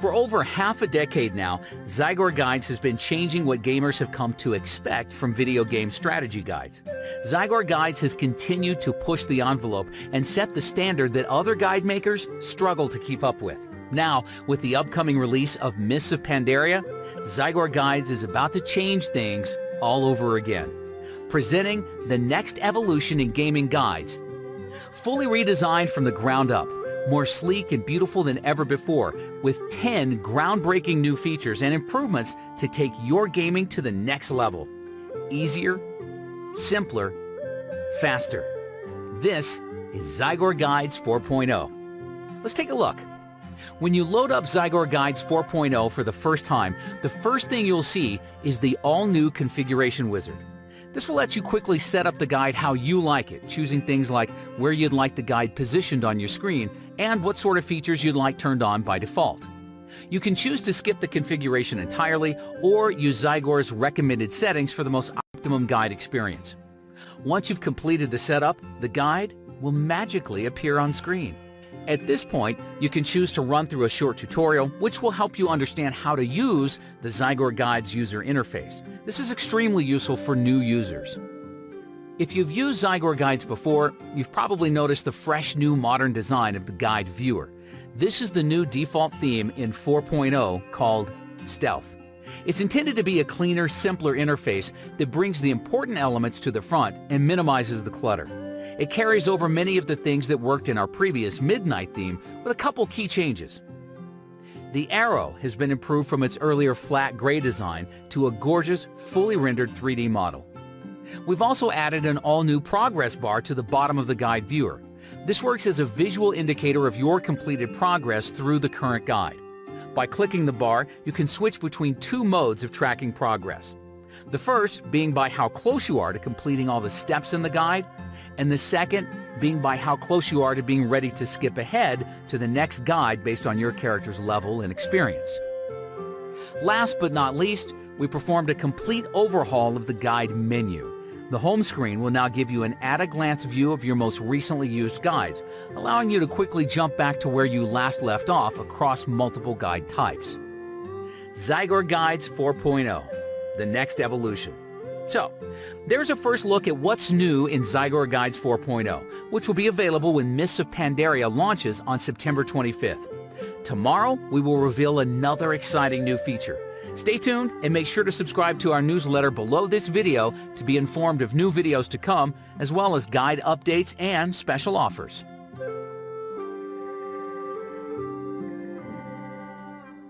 For over half a decade now, Zygor Guides has been changing what gamers have come to expect from video game strategy guides. Zygor Guides has continued to push the envelope and set the standard that other guide makers struggle to keep up with. Now, with the upcoming release of Mists of Pandaria, Zygor Guides is about to change things all over again, presenting the next evolution in gaming guides. Fully redesigned from the ground up, more sleek and beautiful than ever before, with 10 groundbreaking new features and improvements to take your gaming to the next level. Easier, simpler, faster. This is Zygor Guides 4.0. Let's take a look. When you load up Zygor Guides 4.0 for the first time, the first thing you'll see is the all-new configuration wizard. This will let you quickly set up the guide how you like it, choosing things like where you'd like the guide positioned on your screen and what sort of features you'd like turned on by default. You can choose to skip the configuration entirely or use Zygor's recommended settings for the most optimum guide experience. Once you've completed the setup, the guide will magically appear on screen. At this point, you can choose to run through a short tutorial, which will help you understand how to use the Zygor Guides user interface. This is extremely useful for new users. If you've used Zygor Guides before, you've probably noticed the fresh new modern design of the guide viewer. This is the new default theme in 4.0 called Stealth. It's intended to be a cleaner, simpler interface that brings the important elements to the front and minimizes the clutter. It carries over many of the things that worked in our previous Midnight theme with a couple key changes. The arrow has been improved from its earlier flat gray design to a gorgeous, fully rendered 3D model. We've also added an all-new progress bar to the bottom of the guide viewer. This works as a visual indicator of your completed progress through the current guide. By clicking the bar, you can switch between two modes of tracking progress. The first being by how close you are to completing all the steps in the guide, and the second being by how close you are to being ready to skip ahead to the next guide based on your character's level and experience. Last but not least, we performed a complete overhaul of the guide menu. The home screen will now give you an at-a-glance view of your most recently used guides, allowing you to quickly jump back to where you last left off across multiple guide types. Zygor Guides 4.0, the next evolution. So, there's a first look at what's new in Zygor Guides 4.0, which will be available when Mists of Pandaria launches on September 25th. Tomorrow, we will reveal another exciting new feature. Stay tuned and make sure to subscribe to our newsletter below this video to be informed of new videos to come, as well as guide updates and special offers.